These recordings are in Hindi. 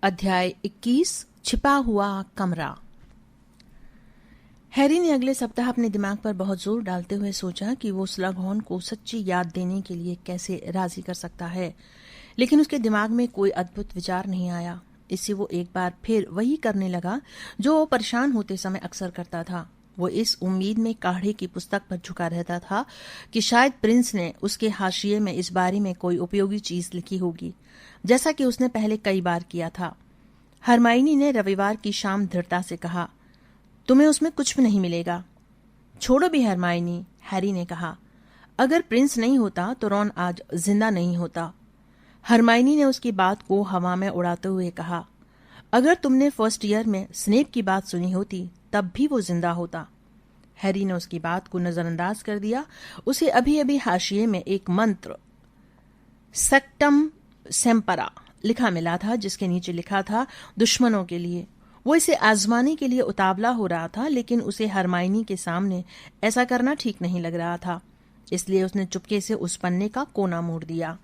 अध्याय 21 छिपा हुआ कमरा। हैरी ने अगले सप्ताह अपने दिमाग पर बहुत जोर डालते हुए सोचा कि वो स्लगहॉर्न को सच्ची याद देने के लिए कैसे राजी कर सकता है, लेकिन उसके दिमाग में कोई अद्भुत विचार नहीं आया। इससे वो एक बार फिर वही करने लगा जो वो परेशान होते समय अक्सर करता था। वो इस उम्मीद में काढ़े की पुस्तक पर झुका रहता था कि शायद प्रिंस ने उसके हाशिए में इस बारे में कोई उपयोगी चीज लिखी होगी, जैसा कि उसने पहले कई बार किया था। हरमाइनी ने रविवार की शाम दृढ़ता से कहा, तुम्हें उसमें कुछ भी नहीं मिलेगा। छोड़ो भी हरमाइनी, हैरी ने कहा। अगर प्रिंस नहीं होता तो रॉन आज जिंदा नहीं होता। हरमाइनी ने उसकी बात को हवा में उड़ाते हुए कहा, अगर तुमने फर्स्ट ईयर में स्नेप की बात सुनी होती तब भी वो जिंदा होता। हैरी ने उसकी बात को नजरअंदाज कर दिया। उसे अभी अभी हाशिए में एक मंत्र सेक्टम सेम्परा लिखा मिला था, जिसके नीचे लिखा था दुश्मनों के लिए। वो इसे आजमाने के लिए उतावला हो रहा था, लेकिन उसे हरमाइनी के सामने ऐसा करना ठीक नहीं लग रहा था। इसलिए उसने चुपके से उस पन्ने का कोना मोड़ दिया।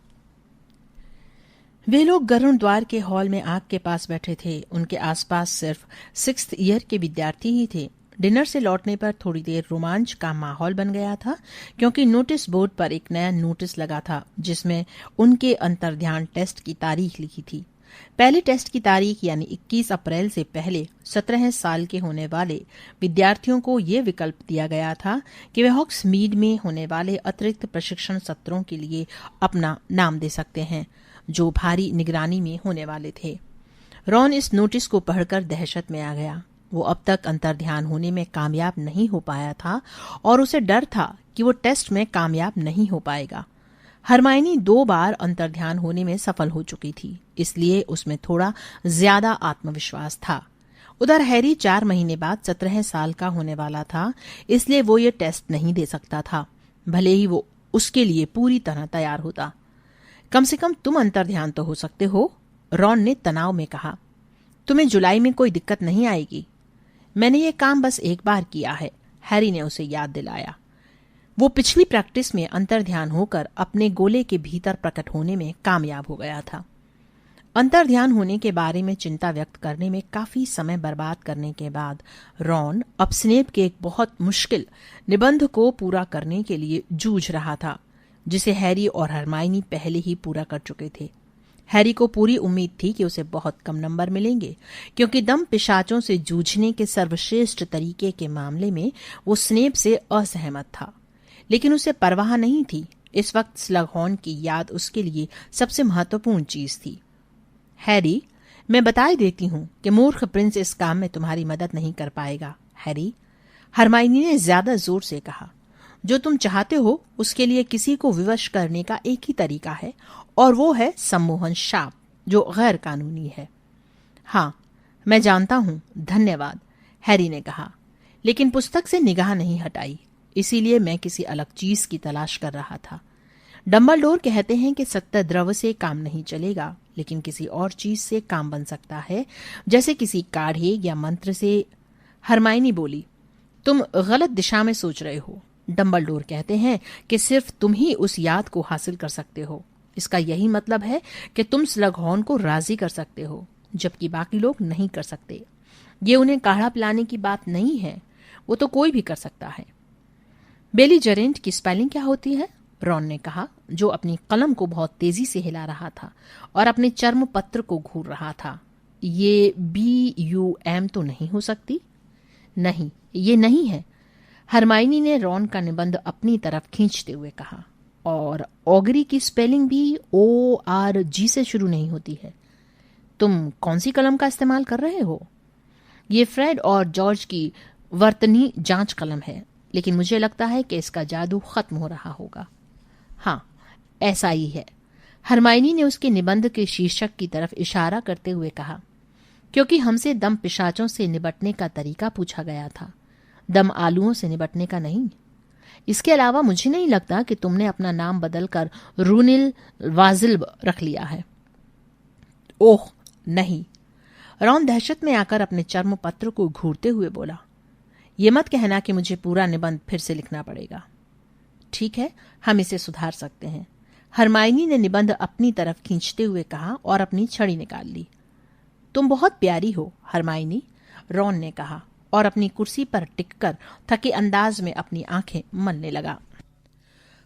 वे लोग गरुड़ द्वार के हॉल में आग के पास बैठे थे। उनके आसपास सिर्फ 6th ईयर के विद्यार्थी ही थे। डिनर से लौटने पर थोड़ी देर रोमांच का माहौल बन गया था, क्योंकि नोटिस बोर्ड पर एक नया नोटिस लगा था जिसमें उनके अंतर्ध्यान टेस्ट की तारीख लिखी थी। पहले टेस्ट की तारीख यानी 21 अप्रैल से पहले 17 साल के होने वाले विद्यार्थियों को ये विकल्प दिया गया था कि वे हॉक्समीड में होने वाले अतिरिक्त प्रशिक्षण सत्रों के लिए अपना नाम दे सकते हैं, जो भारी निगरानी में होने वाले थे। रॉन इस नोटिस को पढ़कर दहशत में आ गया। वो अब तक अंतर्ध्यान होने में कामयाब नहीं हो पाया था और उसे डर था कि वो टेस्ट में कामयाब नहीं हो पाएगा। हरमाइनी 2 बार अंतर्ध्यान होने में सफल हो चुकी थी, इसलिए उसमें थोड़ा ज्यादा आत्मविश्वास था। उधर हैरी 4 महीने बाद 17 साल का होने वाला था, इसलिए वो ये टेस्ट नहीं दे सकता था, भले ही वो उसके लिए पूरी तरह तैयार होता। कम से कम तुम अंतर्ध्यान तो हो सकते हो, रॉन ने तनाव में कहा। तुम्हें जुलाई में कोई दिक्कत नहीं आएगी। मैंने ये काम बस एक बार किया है, हैरी ने उसे याद दिलाया। वो पिछली प्रैक्टिस में अंतर्ध्यान होकर अपने गोले के भीतर प्रकट होने में कामयाब हो गया था। अंतर्ध्यान होने के बारे में चिंता व्यक्त करने में काफी समय बर्बाद करने के बाद रॉन अब स्नेप के एक बहुत मुश्किल निबंध को पूरा करने के लिए जूझ रहा था, जिसे हैरी और हरमाइनी पहले ही पूरा कर चुके थे। हैरी को पूरी उम्मीद थी कि उसे बहुत कम नंबर मिलेंगे, क्योंकि दम पिशाचों से जूझने के सर्वश्रेष्ठ तरीके के मामले में वो स्नेप से असहमत था, लेकिन उसे परवाह नहीं थी। इस वक्त स्लगहॉर्न की याद उसके लिए सबसे महत्वपूर्ण चीज थी। हैरी, मैं बता ही देती हूं कि मूर्ख प्रिंस इस काम में तुम्हारी मदद नहीं कर पाएगा। हैरी, हरमाइनी ने ज्यादा जोर से कहा, जो तुम चाहते हो उसके लिए किसी को विवश करने का एक ही तरीका है, और वो है सम्मोहन शाप, जो गैर कानूनी है। हाँ, मैं जानता हूं, धन्यवाद, हैरी ने कहा, लेकिन पुस्तक से निगाह नहीं हटाई, इसीलिए मैं किसी अलग चीज की तलाश कर रहा था। डंबलडोर कहते हैं कि सत्य द्रव से काम नहीं चलेगा, लेकिन किसी और चीज से काम बन सकता है, जैसे किसी काढ़े या मंत्र से। हरमाइनी बोली, तुम गलत दिशा में सोच रहे हो। डंबलडोर कहते हैं कि सिर्फ तुम ही उस याद को हासिल कर सकते हो। इसका यही मतलब है कि तुम स्लगहॉर्न को राजी कर सकते हो, जबकि बाकी लोग नहीं कर सकते। ये उन्हें काढ़ा पिलाने की बात नहीं है, वो तो कोई भी कर सकता है। बेलीजरेंट की स्पेलिंग क्या होती है? रॉन ने कहा, जो अपनी कलम को बहुत तेजी से हिला रहा था और अपने चर्म पत्र को घूर रहा था। ये BUM तो नहीं हो सकती? नहीं, ये नहीं है। हरमाइनी ने रॉन का निबंध अपनी तरफ खींचते हुए कहा, और ऑगरी की स्पेलिंग भी ORG से शुरू नहीं होती है। तुम कौन सी कलम का इस्तेमाल कर रहे हो? ये फ्रेड और जॉर्ज की वर्तनी जांच कलम है, लेकिन मुझे लगता है कि इसका जादू खत्म हो रहा होगा। हाँ, ऐसा ही है, हरमाइनी ने उसके निबंध के शीर्षक की तरफ इशारा करते हुए कहा, क्योंकि हमसे दम पिशाचों से निपटने का तरीका पूछा गया था, दम आलुओं से निपटने का नहीं। इसके अलावा मुझे नहीं लगता कि तुमने अपना नाम बदलकर रूनिल वाजिल्ब रख लिया है। ओह नहीं, रॉन दहशत में आकर अपने चर्म पत्र को घूरते हुए बोला, ये मत कहना कि मुझे पूरा निबंध फिर से लिखना पड़ेगा। ठीक है, हम इसे सुधार सकते हैं, हरमाइनी ने निबंध अपनी तरफ खींचते हुए कहा और अपनी छड़ी निकाल ली। तुम बहुत प्यारी हो हरमाइनी, रॉन ने कहा और अपनी कुर्सी पर टिककर थके अंदाज में अपनी आंखें मलने लगा।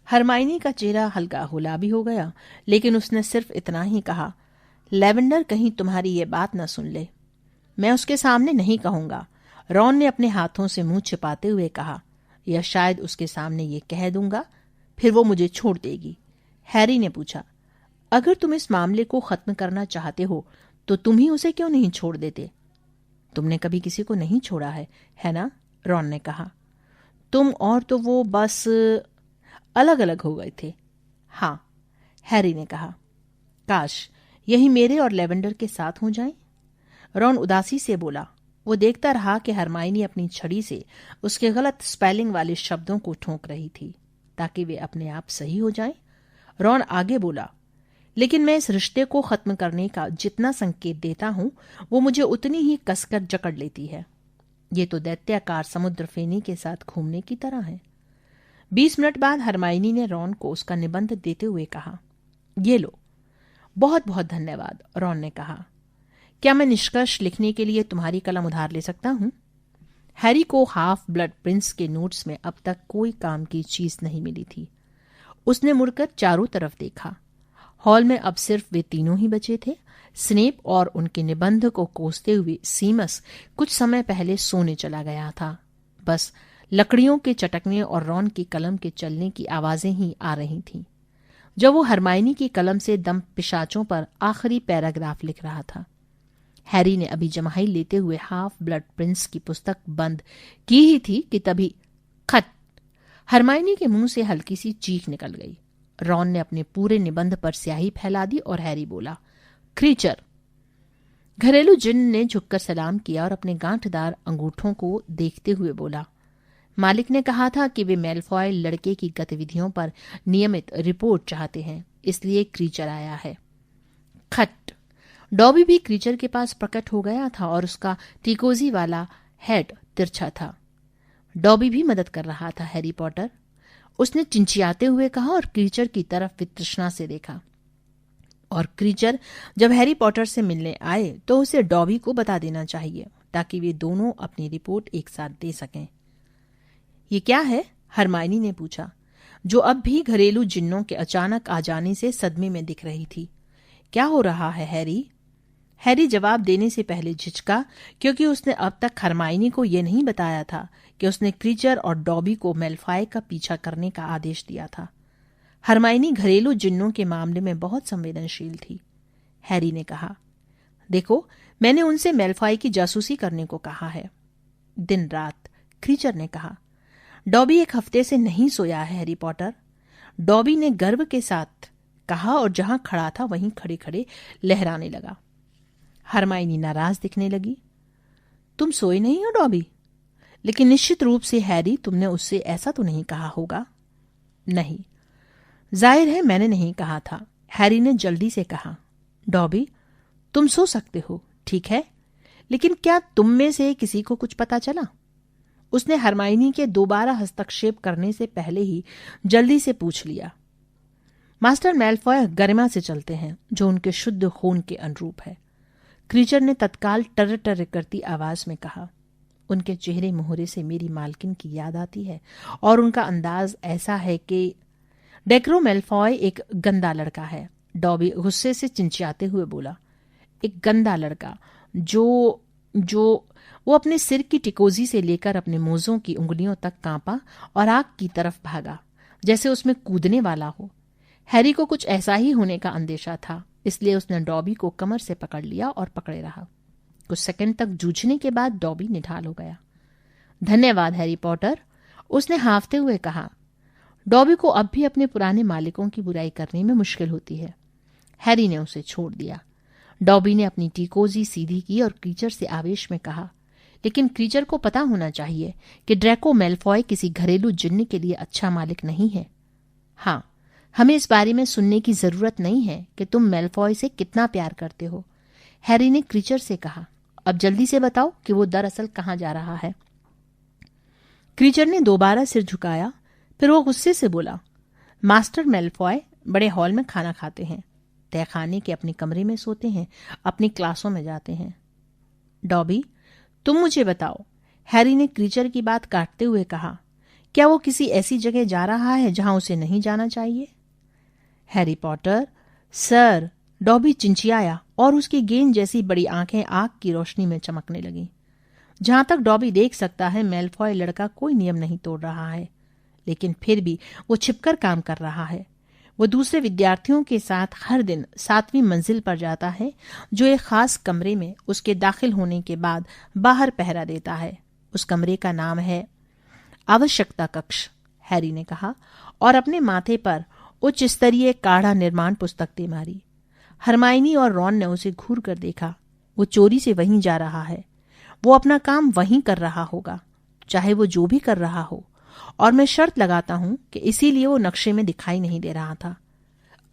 हरमाइनी का चेहरा हल्का गुलाबी हो गया, लेकिन उसने सिर्फ इतना ही कहा, लेवेंडर कहीं तुम्हारी ये बात न सुन ले। मैं उसके सामने नहीं कहूंगा, रॉन ने अपने हाथों से मुंह छिपाते हुए कहा, या शायद उसके सामने ये कह दूंगा, फिर वो मुझे छोड़ देगी। हैरी ने पूछा, अगर तुम इस मामले को खत्म करना चाहते हो तो तुम ही उसे क्यों नहीं छोड़ देते? तुमने कभी किसी को नहीं छोड़ा है ना? रॉन ने कहा। तुम और तो वो बस अलग अलग हो गए थे। हाँ, हैरी ने कहा। काश यही मेरे और लेवेंडर के साथ हो जाए। रॉन उदासी से बोला। वो देखता रहा कि हरमाइनी अपनी छड़ी से उसके गलत स्पेलिंग वाले शब्दों को ठोंक रही थी ताकि वे अपने आप सही हो जाएं। रॉन आगे बोला, लेकिन मैं इस रिश्ते को खत्म करने का जितना संकेत देता हूं वो मुझे उतनी ही कसकर जकड़ लेती है। ये तो दैत्याकार समुद्र फेनी के साथ घूमने की तरह है। 20 मिनट बाद हरमाइनी ने रॉन को उसका निबंध देते हुए कहा, ये लो। बहुत बहुत धन्यवाद, रॉन ने कहा। क्या मैं निष्कर्ष लिखने के लिए तुम्हारी कलम उधार ले सकता हूं? हैरी को हाफ ब्लड प्रिंस के नोट्स में अब तक कोई काम की चीज नहीं मिली थी। उसने मुड़कर चारों तरफ देखा। हॉल में अब सिर्फ वे तीनों ही बचे थे। स्नेप और उनके निबंध को कोसते हुए सीमस कुछ समय पहले सोने चला गया था। बस लकड़ियों के चटकने और रॉन की कलम के चलने की आवाजें ही आ रही थीं। जब वो हरमाइनी की कलम से दम पिशाचों पर आखिरी पैराग्राफ लिख रहा था। हैरी ने अभी जमाई लेते हुए हाफ ब्लड प्रिंस की पुस्तक बंद की ही थी कि तभी खट! हरमाइनी के मुंह से हल्की सी चीख निकल गई। रॉन ने अपने पूरे निबंध पर स्याही फैला दी और हैरी बोला, क्रीचर। घरेलू जिन ने झुककर सलाम किया और अपने गांठदार अंगूठों को देखते हुए बोला, मालिक ने कहा था कि वे मेलफॉय लड़के की गतिविधियों पर नियमित रिपोर्ट चाहते हैं, इसलिए क्रीचर आया है। खट! डॉबी भी क्रीचर के पास प्रकट हो गया था और उसका टिकोजी वाला हेड तिरछा था। डॉबी भी मदद कर रहा था हैरी पॉटर, उसने चिंचियाते हुए कहा और क्रीचर की तरफ वितृष्णा से देखा। और क्रीचर जब हैरी पॉटर से मिलने आए तो उसे डॉबी को बता देना चाहिए ताकि वे दोनों अपनी रिपोर्ट एक साथ दे सकें। ये क्या है? हरमाइनी ने पूछा, जो अब भी घरेलू जिन्नों के अचानक आ जाने से सदमे में दिख रही थी। क्या हो रहा है हैरी? हैरी जवाब देने से पहले झिझका, क्योंकि उसने अब तक हरमाइनी को यह नहीं बताया था कि उसने क्रीचर और डॉबी को मेलफॉय का पीछा करने का आदेश दिया था। हरमाइनी घरेलू जिन्नों के मामले में बहुत संवेदनशील थी। हैरी ने कहा, देखो, मैंने उनसे मेलफॉय की जासूसी करने को कहा है। दिन रात, क्रीचर ने कहा। डॉबी 1 हफ्ते से नहीं सोया है हैरी पॉटर, डॉबी ने गर्व के साथ कहा और जहां खड़ा था वहीं खड़े खड़े लहराने लगा। हरमाइनी नाराज दिखने लगी। तुम सोए नहीं हो डॉबी? लेकिन निश्चित रूप से हैरी, तुमने उससे ऐसा तो नहीं कहा होगा। नहीं, जाहिर है मैंने नहीं कहा था, हैरी ने जल्दी से कहा। डॉबी, तुम सो सकते हो, ठीक है, लेकिन क्या तुम में से किसी को कुछ पता चला? उसने हरमाइनी के दोबारा हस्तक्षेप करने से पहले ही जल्दी से पूछ लिया। मास्टर मेलफॉय गरिमा से चलते हैं, जो उनके शुद्ध खून के अनुरूप है, क्रीचर ने तत्काल टर टर करती आवाज में कहा। उनके चेहरे मुहरे से मेरी मालकिन की याद आती है और उनका अंदाज ऐसा है कि डेक्रो मेलफॉय एक गंदा लड़का है। डॉबी गुस्से से चिंचियाते हुए बोला, एक गंदा लड़का जो वो अपने सिर की टिकोजी से लेकर अपने मोजों की उंगलियों तक कांपा और आग की तरफ भागा, जैसे उसमें कूदने वाला हो। हैरी को कुछ ऐसा ही होने का अंदेशा था, इसलिए उसने डॉबी को कमर से पकड़ लिया और पकड़े रहा। कुछ सेकंड तक जूझने के बाद डॉबी निढाल हो गया। धन्यवाद हैरी पॉटर, उसने हाँफते हुए कहा। डॉबी को अब भी अपने पुराने मालिकों की बुराई करने में मुश्किल होती है। हैरी ने उसे छोड़ दिया। डॉबी ने अपनी टिकोजी सीधी की और क्रीचर से आवेश में कहा, लेकिन क्रीचर को पता होना चाहिए कि ड्रैको मेलफॉय किसी घरेलू जिन्न के लिए अच्छा मालिक नहीं है। हाँ, हमें इस बारे में सुनने की जरूरत नहीं है कि तुम मेलफॉय से कितना प्यार करते हो, हैरी ने क्रीचर से कहा। अब जल्दी से बताओ कि वो दरअसल कहाँ जा रहा है। क्रीचर ने दोबारा सिर झुकाया, फिर वो गुस्से से बोला, मास्टर मेलफॉय बड़े हॉल में खाना खाते हैं, तहखाने के अपने कमरे में सोते हैं, अपनी क्लासों में जाते हैं। डॉबी, तुम मुझे बताओ, हैरी ने क्रीचर की बात काटते हुए कहा, क्या वो किसी ऐसी जगह जा रहा है जहां उसे नहीं जाना चाहिए? हैरी पॉटर, सर, डॉबी चिंचियाया और उसकी गेंद जैसी बड़ी आंखें आग की रोशनी में चमकने लगीं। जहां तक डॉबी देख सकता है, मैलफॉय लड़का कोई नियम नहीं तोड़ रहा है, लेकिन फिर भी वो छिपकर काम कर रहा है। वो दूसरे विद्यार्थियों के साथ हर दिन 7वीं मंजिल पर जाता है, जो एक खास कमरे में उसके दाखिल होने के बाद बाहर पहरा देता है। उस कमरे का नाम है आवश्यकता कक्ष, हैरी ने कहा और अपने माथे पर उच्च स्तरीय काढ़ा निर्माण पुस्तक दे मारी। हरमाइनी और रॉन ने उसे घूर कर देखा। वो चोरी से वहीं जा रहा है। वो अपना काम वहीं कर रहा होगा, चाहे वो जो भी कर रहा हो, और मैं शर्त लगाता हूं कि इसीलिए वो नक्शे में दिखाई नहीं दे रहा था।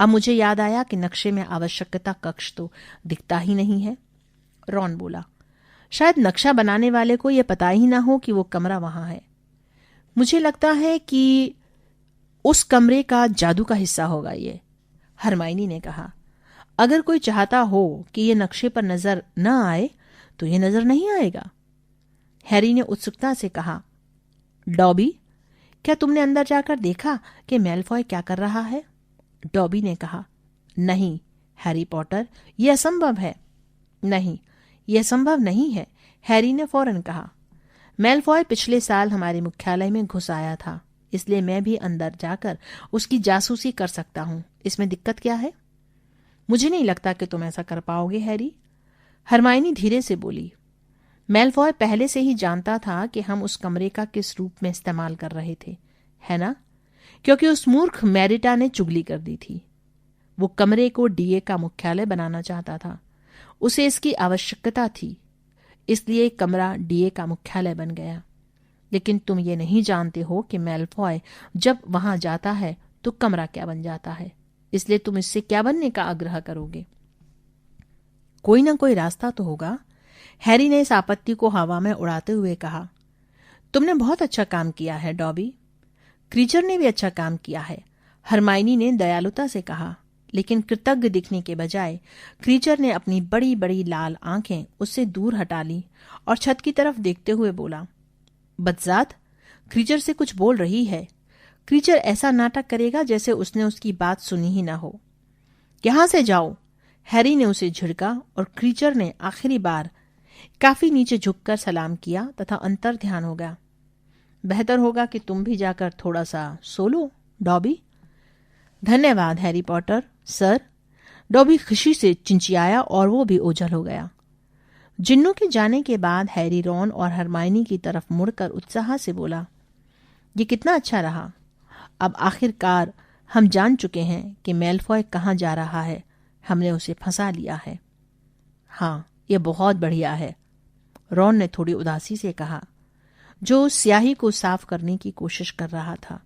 अब मुझे याद आया कि नक्शे में आवश्यकता कक्ष तो दिखता ही नहीं है। रॉन बोला, शायद नक्शा बनाने वाले को यह पता ही ना हो कि वो कमरा वहां है। मुझे लगता है कि उस कमरे का जादू का हिस्सा होगा ये, हरमाइनी ने कहा। अगर कोई चाहता हो कि ये नक्शे पर नजर न आए तो ये नजर नहीं आएगा। हैरी ने उत्सुकता से कहा, डॉबी, क्या तुमने अंदर जाकर देखा कि मैलफॉय क्या कर रहा है? डॉबी ने कहा, नहीं हैरी पॉटर, यह असंभव है। नहीं, यह संभव नहीं है, हैरी ने फौरन कहा। मैलफॉय पिछले साल हमारे मुख्यालय में घुस आया था, इसलिए मैं भी अंदर जाकर उसकी जासूसी कर सकता हूं। इसमें दिक्कत क्या है? मुझे नहीं लगता कि तुम ऐसा कर पाओगे, हैरी, हरमाइनी धीरे से बोली। मैलफॉय पहले से ही जानता था कि हम उस कमरे का किस रूप में इस्तेमाल कर रहे थे, है ना? क्योंकि उस मूर्ख मैरिटा ने चुगली कर दी थी। वो कमरे को डीए का मुख्यालय बनाना चाहता था। उसे इसकी आवश्यकता थी, इसलिए कमरा डीए का मुख्यालय बन गया। लेकिन तुम ये नहीं जानते हो कि मैलफॉय जब वहां जाता है तो कमरा क्या बन जाता है, इसलिए तुम इससे क्या बनने का आग्रह करोगे? कोई ना कोई रास्ता तो होगा, हैरी ने इस आपत्ति को हवा में उड़ाते हुए कहा। तुमने बहुत अच्छा काम किया है, डॉबी। क्रीचर ने भी अच्छा काम किया है, हरमाइनी ने दयालुता से कहा। लेकिन कृतज्ञ दिखने के बजाय क्रीचर ने अपनी बड़ी बड़ी लाल आंखें उससे दूर हटा ली और छत की तरफ देखते हुए बोला, बदजात, क्रीचर से कुछ बोल रही है। क्रीचर ऐसा नाटक करेगा जैसे उसने उसकी बात सुनी ही ना हो। यहां से जाओ, हैरी ने उसे झिड़का और क्रीचर ने आखिरी बार काफी नीचे झुककर सलाम किया तथा अंतर ध्यान हो गया। बेहतर होगा कि तुम भी जाकर थोड़ा सा सो लो, डॉबी। धन्यवाद हैरी पॉटर, सर, डॉबी खुशी से चिंचियाया और वो भी ओझल हो गया। जिन्नों के जाने के बाद हैरी रॉन और हरमाइनी की तरफ मुड़कर उत्साह से बोला, ये कितना अच्छा रहा। अब आखिरकार हम जान चुके हैं कि मैलफॉय कहाँ जा रहा है। हमने उसे फंसा लिया है। हाँ, ये बहुत बढ़िया है, रॉन ने थोड़ी उदासी से कहा, जो उस स्याही को साफ करने की कोशिश कर रहा था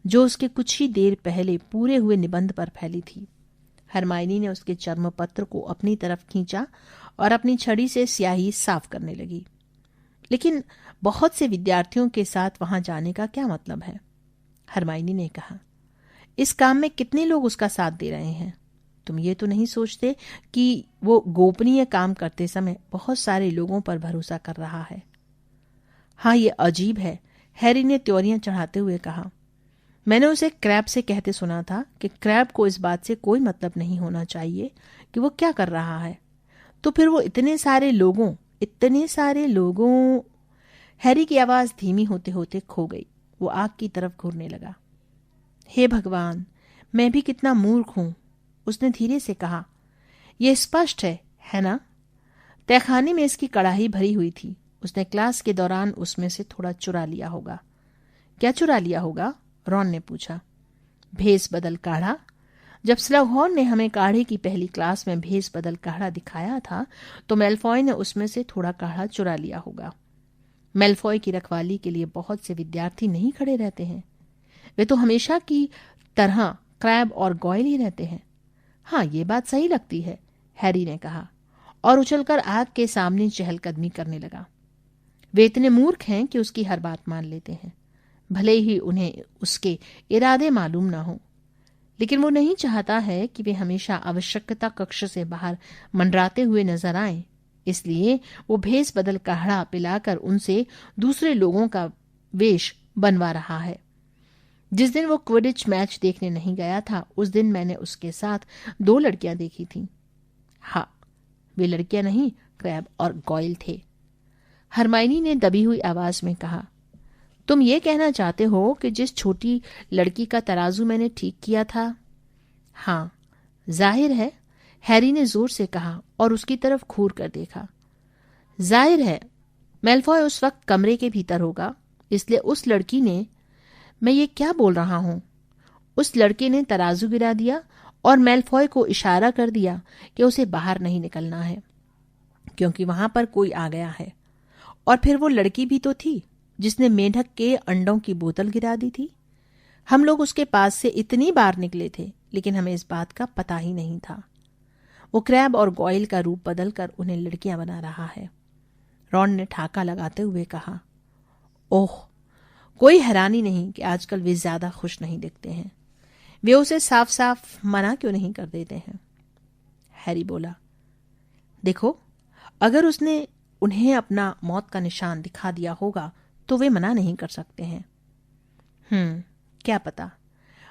जो उसके कुछ ही देर पहले पूरे हुए निबंध पर फैली थी। हरमाइनी ने उसके चर्मपत्र को अपनी तरफ खींचा और अपनी छड़ी से स्याही साफ करने लगी। लेकिन बहुत से विद्यार्थियों के साथ वहां जाने का क्या मतलब है? हरमाइनी ने कहा, इस काम में कितने लोग उसका साथ दे रहे हैं? तुम ये तो नहीं सोचते कि वो गोपनीय काम करते समय बहुत सारे लोगों पर भरोसा कर रहा है? हाँ, ये अजीब है, हैरी ने त्योरियां चढ़ाते हुए कहा। मैंने उसे क्रैब से कहते सुना था कि क्रैब को इस बात से कोई मतलब नहीं होना चाहिए कि वो क्या कर रहा है, तो फिर वो इतने सारे लोगों। हैरी की आवाज धीमी होते होते खो गई। वो आग की तरफ घूरने लगा। हे भगवान, मैं भी कितना मूर्ख हूं, उसने धीरे से कहा। यह स्पष्ट है ना? तहखाने में इसकी कड़ाही भरी हुई थी। उसने क्लास के दौरान उसमें से थोड़ा चुरा लिया होगा। क्या चुरा लिया होगा? रॉन ने पूछा। भेस बदल काढ़ा। जब स्लगहॉर्न ने हमें काढ़े की पहली क्लास में भेस बदल काढ़ा दिखाया था तो मैलफॉय ने उसमें से थोड़ा काढ़ा चुरा लिया होगा। मैलफॉय की रखवाली के लिए बहुत से विद्यार्थी नहीं खड़े रहते हैं। वे तो हमेशा की तरह क्रैब और गॉयल ही रहते हैं। हाँ, ये बात सही लगती है, हैरी ने कहा और उछलकर आग के सामने चहलकदमी करने लगा। वे इतने मूर्ख हैं कि उसकी हर बात मान लेते हैं, भले ही उन्हें उसके इरादे मालूम ना हो। लेकिन वो नहीं चाहता है कि वे हमेशा आवश्यकता कक्ष से बाहर मंडराते हुए नजर आएं। इसलिए वो भेस बदल काढ़ा पिलाकर उनसे दूसरे लोगों का वेश बनवा रहा है। जिस दिन वो क्विडिच मैच देखने नहीं गया था, उस दिन मैंने उसके साथ 2 लड़कियां देखी थीं। हाँ, वे लड़कियां नहीं, क्रैब और गॉयल थे। हरमाइनी ने दबी हुई आवाज में कहा, तुम ये कहना चाहते हो कि जिस छोटी लड़की का तराजू मैंने ठीक किया था? हाँ, जाहिर है, हैरी ने जोर से कहा और उसकी तरफ घूर कर देखा। जाहिर है, मेलफॉय उस वक्त कमरे के भीतर होगा, इसलिए उस लड़की ने, मैं ये क्या बोल रहा हूं, उस लड़के ने तराजू गिरा दिया और मेलफॉय को इशारा कर दिया कि उसे बाहर नहीं निकलना है क्योंकि वहां पर कोई आ गया है। और फिर वो लड़की भी तो थी जिसने मेंढक के अंडों की बोतल गिरा दी थी। हम लोग उसके पास से इतनी बार निकले थे, लेकिन हमें इस बात का पता ही नहीं था। वो क्रैब और गॉयल का रूप बदलकर उन्हें लड़कियां बना रहा है। रॉन ने ठाका लगाते हुए कहा, ओह, कोई हैरानी नहीं कि आजकल वे ज्यादा खुश नहीं दिखते हैं। वे उसे साफ साफ मना क्यों नहीं कर देते हैं? हैरी बोला, देखो, अगर उसने उन्हें अपना मौत का निशान दिखा दिया होगा तो वे मना नहीं कर सकते हैं। क्या पता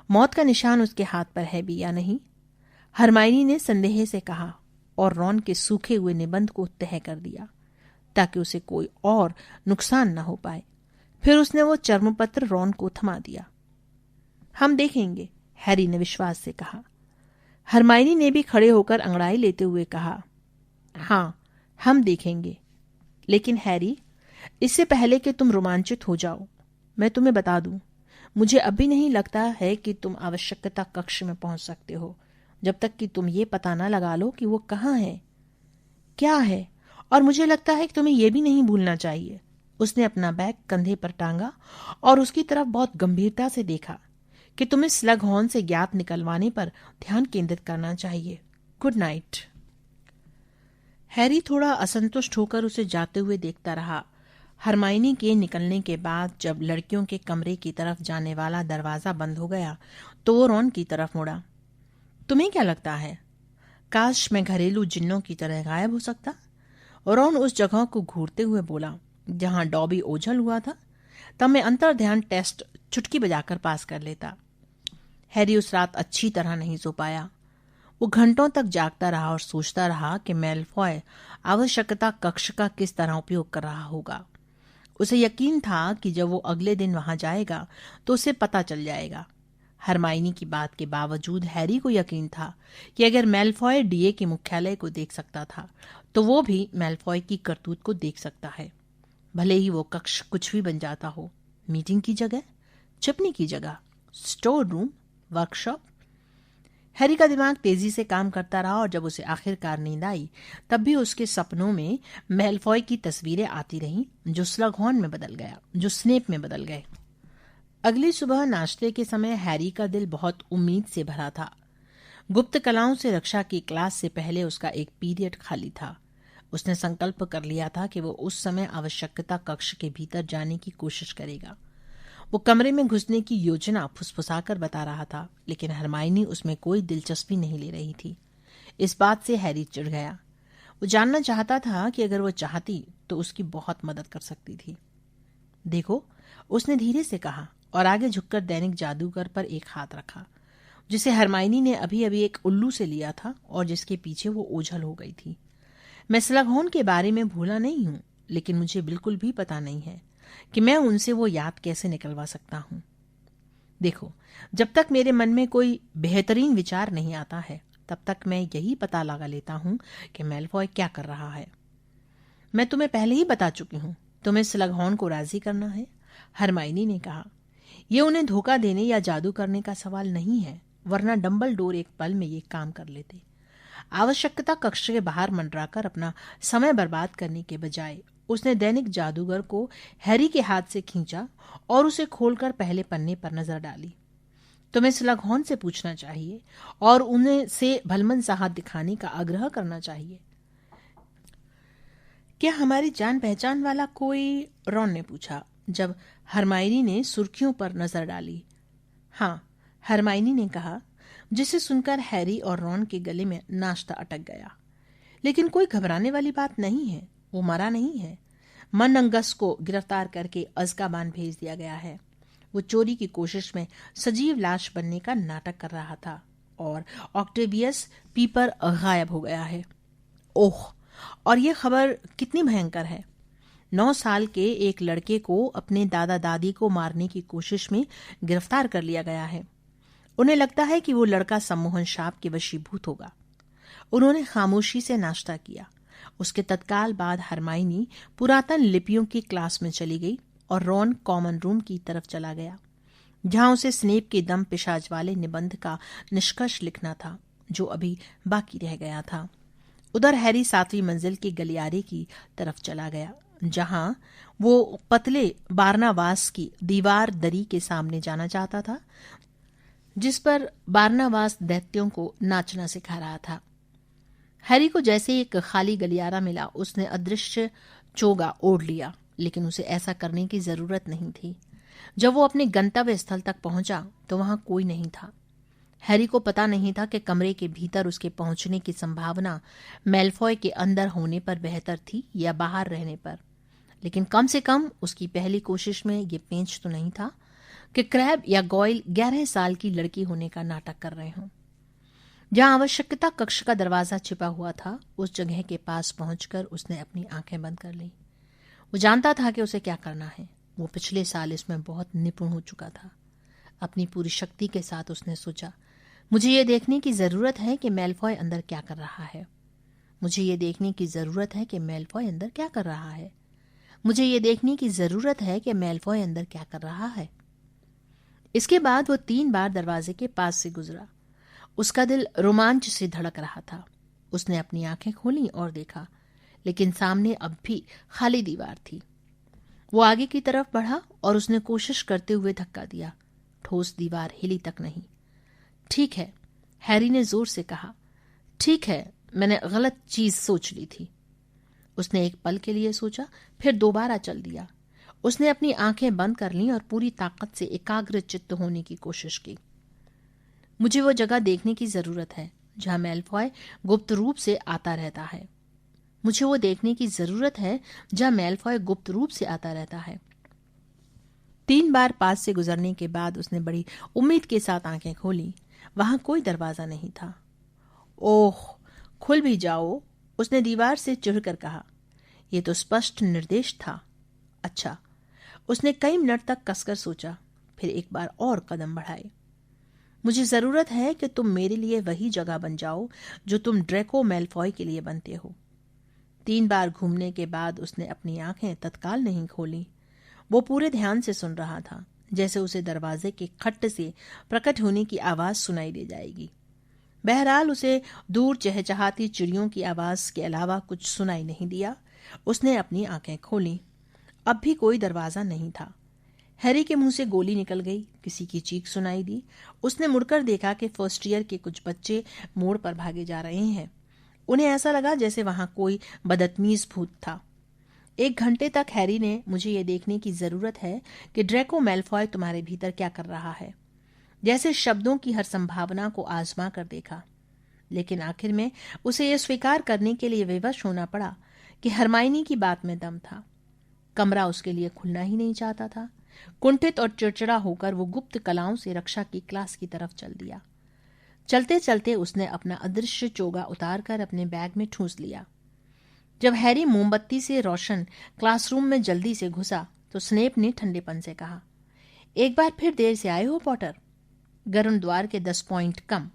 मौत का निशान उसके हाथ पर है भी या नहीं, हरमाइनी ने संदेह से कहा और रॉन के सूखे हुए निबंध को तह कर दिया ताकि उसे कोई और नुकसान न हो पाए। फिर उसने वो चर्मपत्र रॉन को थमा दिया। हम देखेंगे, हैरी ने विश्वास से कहा। हरमाइनी ने भी खड़े होकर अंगड़ाई लेते हुए कहा, हाँ, हम देखेंगे, लेकिन हैरी, इससे पहले कि तुम रोमांचित हो जाओ, मैं तुम्हें बता दूं, मुझे अभी नहीं लगता है कि तुम आवश्यकता कक्ष में पहुंच सकते हो जब तक कि तुम ये पता न लगा लो कि वो कहाँ है, क्या है। और मुझे लगता है कि तुम्हें यह भी नहीं भूलना चाहिए। उसने अपना बैग कंधे पर टांगा और उसकी तरफ बहुत गंभीरता से देखा कि तुम्हें स्लगहॉर्न से ज्ञात निकलवाने पर ध्यान केंद्रित करना चाहिए। Good night. हैरी थोड़ा असंतुष्ट होकर उसे जाते हुए देखता रहा। हरमाइनी के निकलने के बाद जब लड़कियों के कमरे की तरफ जाने वाला दरवाजा बंद हो गया तो वो रॉन की तरफ मुड़ा। तुम्हें क्या लगता है, काश मैं घरेलू जिन्नों की तरह गायब हो सकता? रॉन उस जगह को घूरते हुए बोला जहां डॉबी ओझल हुआ था। तब मैं अंतर ध्यान टेस्ट चुटकी बजाकर पास कर लेता। हैरी उस रात अच्छी तरह नहीं सो पाया। वो घंटों तक जागता रहा और सोचता रहा कि मेलफॉय आवश्यकता कक्ष का किस तरह उपयोग कर रहा होगा। उसे यकीन था कि जब वो अगले दिन वहां जाएगा तो उसे पता चल जाएगा। हरमाइनी की बात के बावजूद हैरी को यकीन था कि अगर मेलफॉय डीए के मुख्यालय को देख सकता था तो वो भी मेलफॉय की करतूत को देख सकता है, भले ही वो कक्ष कुछ भी बन जाता हो। मीटिंग की जगह, छिपने की जगह, स्टोर रूम, वर्कशॉप। हैरी का दिमाग तेजी से काम करता रहा और जब उसे आखिरकार नींद आई तब भी उसके सपनों में मेलफॉय की तस्वीरें आती रहीं जो स्लगहॉर्न में बदल गया, जो स्नेप में बदल गए। अगली सुबह नाश्ते के समय हैरी का दिल बहुत उम्मीद से भरा था। गुप्त कलाओं से रक्षा की क्लास से पहले उसका एक पीरियड खाली था। उसने संकल्प कर लिया था कि वो उस समय आवश्यकता कक्ष के भीतर जाने की कोशिश करेगा। वो कमरे में घुसने की योजना फुसफुसाकर बता रहा था, लेकिन हरमाइनी उसमें कोई दिलचस्पी नहीं ले रही थी। इस बात से हैरी चिढ़ गया। वो जानना चाहता था कि अगर वो चाहती तो उसकी बहुत मदद कर सकती थी। देखो, उसने धीरे से कहा और आगे झुककर दैनिक जादूगर पर एक हाथ रखा, जिसे हरमाइनी ने अभी अभी एक उल्लू से लिया था और जिसके पीछे वो ओझल हो गई थी। मैं स्लगहॉर्न के बारे में भूला नहीं हूं, लेकिन मुझे बिल्कुल भी पता नहीं है कि मैं उनसे वो याद कैसे निकलवा सकता हूं। देखो, जब तक मेरे मन में कोई बेहतरीन विचार नहीं आता है तब तक मैं यही पता लगा लेता हूं कि मेलफॉय क्या कर रहा है। मैं तुम्हें पहले ही बता चुकी हूं, तुम्हें स्लगहॉर्न को राजी करना है, हरमाइनी ने कहा। यह उन्हें धोखा देने या जादू करने का सवाल नहीं है, वरना डंबलडोर एक पल में ये काम कर लेते। आवश्यकता कक्ष के बाहर मंडराकर अपना समय बर्बाद करने के बजाय उसने दैनिक जादूगर को हैरी के हाथ से खींचा और उसे खोलकर पहले पन्ने पर नजर डाली। तुम्हें स्लगहॉर्न से पूछना चाहिए और उन्हें से भलमन साहब दिखाने का आग्रह करना चाहिए। क्या हमारी जान पहचान वाला कोई? रॉन ने पूछा जब हरमाइनी ने सुर्खियों पर नजर डाली। हाँ, हरमाइनी ने कहा, जिसे सुनकर हैरी और रॉन के गले में नाश्ता अटक गया। लेकिन कोई घबराने वाली बात नहीं है, वो मरा नहीं है। मनंगस को गिरफ्तार करके अज़काबान भेज दिया गया है। वो चोरी की कोशिश में सजीव लाश बनने का नाटक कर रहा था और ऑक्टेवियस पीपर गायब हो गया है। ओह, और ये खबर कितनी भयंकर है। 9 साल के एक लड़के को अपने दादा दादी को मारने की कोशिश में गिरफ्तार कर लिया गया है। उन्हें लगता है कि वो लड़का सम्मोहन शाप के वशीभूत होगा। उन्होंने खामोशी से नाश्ता किया। उसके तत्काल बाद हरमाइनी पुरातन लिपियों की क्लास में चली गई और रॉन कॉमन रूम की तरफ चला गया, जहां उसे स्नेप के दम पिशाच वाले निबंध का निष्कर्ष लिखना था जो अभी बाकी रह गया था। उधर हैरी 7वीं मंजिल के गलियारे की तरफ चला गया, जहां वो पतले बारनावास की दीवार दरी के सामने जाना चाहता था, जिस पर बारनावास दैत्यों को नाचना सिखा रहा था। हैरी को जैसे एक खाली गलियारा मिला, उसने अदृश्य चोगा ओढ़ लिया, लेकिन उसे ऐसा करने की जरूरत नहीं थी। जब वो अपने गंतव्य स्थल तक पहुंचा तो वहां कोई नहीं था। हैरी को पता नहीं था कि कमरे के भीतर उसके पहुंचने की संभावना मैल्फॉय के अंदर होने पर बेहतर थी या बाहर रहने पर, लेकिन कम से कम उसकी पहली कोशिश में ये पेंच तो नहीं था कि क्रैब या गॉयल 11 साल की लड़की होने का नाटक कर रहे हों। जहां आवश्यकता कक्ष का दरवाजा छिपा हुआ था, उस जगह के पास पहुंचकर उसने अपनी आंखें बंद कर ली। वो जानता था कि उसे क्या करना है। वो पिछले साल इसमें बहुत निपुण हो चुका था। अपनी पूरी शक्ति के साथ उसने सोचा, मुझे ये देखने की जरूरत है कि मैल्फॉय अंदर क्या कर रहा है। मुझे ये देखने की जरूरत है कि मैल्फॉय अंदर क्या कर रहा है। मुझे ये देखने की जरूरत है कि मैल्फॉय अंदर क्या कर रहा है। इसके बाद वो 3 बार दरवाजे के पास से गुजरा। उसका दिल रोमांच से धड़क रहा था। उसने अपनी आंखें खोली और देखा, लेकिन सामने अब भी खाली दीवार थी। वो आगे की तरफ बढ़ा और उसने कोशिश करते हुए धक्का दिया। ठोस दीवार हिली तक नहीं। ठीक है, हैरी ने जोर से कहा। ठीक है, मैंने गलत चीज सोच ली थी। उसने एक पल के लिए सोचा, फिर दोबारा चल दिया। उसने अपनी आंखें बंद कर लीं और पूरी ताकत से एकाग्र चित्त होने की कोशिश की। मुझे वो जगह देखने की जरूरत है जहां मैल्फॉय गुप्त रूप से आता रहता है। मुझे वो देखने की जरूरत है जहां मैल्फॉय गुप्त रूप से आता रहता है। 3 बार पास से गुजरने के बाद उसने बड़ी उम्मीद के साथ आंखें खोली। वहां कोई दरवाजा नहीं था। ओह, खुल भी जाओ, उसने दीवार से चिढ़कर कहा। यह तो स्पष्ट निर्देश था। अच्छा, उसने कई मिनट तक कसकर सोचा, फिर एक बार और कदम बढ़ाए। मुझे जरूरत है कि तुम मेरे लिए वही जगह बन जाओ जो तुम ड्रैको मैल्फॉय के लिए बनते हो। 3 बार घूमने के बाद उसने अपनी आंखें तत्काल नहीं खोली। वो पूरे ध्यान से सुन रहा था, जैसे उसे दरवाजे के खट्ट से प्रकट होने की आवाज सुनाई दे जाएगी। बहरहाल उसे दूर चहचहाती चिड़ियों की आवाज के अलावा कुछ सुनाई नहीं दिया। उसने अपनी आंखें खोली। अब भी कोई दरवाजा नहीं था। हैरी के मुंह से गोली निकल गई। किसी की चीख सुनाई दी। उसने मुड़कर देखा कि फर्स्ट ईयर के कुछ बच्चे मोड़ पर भागे जा रहे हैं। उन्हें ऐसा लगा जैसे वहां कोई बदतमीज भूत था। 1 घंटे तक हैरी ने मुझे ये देखने की जरूरत है कि ड्रैको मैल्फॉय तुम्हारे भीतर क्या कर रहा है, जैसे शब्दों की हर संभावना को आजमा कर देखा। लेकिन आखिर में उसे यह स्वीकार करने के लिए विवश होना पड़ा कि हरमाइनी की बात में दम था। कमरा उसके लिए खुलना ही नहीं चाहता था। कुंठित और चिड़चिड़ा होकर वो गुप्त कलाओं से रक्षा की क्लास की तरफ चल दिया। चलते चलते उसने अपना अदृश्य चोगा उतारकर अपने बैग में ठूंस लिया। जब हैरी मोमबत्ती से रोशन क्लासरूम में जल्दी से घुसा तो स्नेप ने ठंडेपन से कहा, एक बार फिर देर से आए हो पॉटर। गरुण द्वार के 10 पॉइंट कम।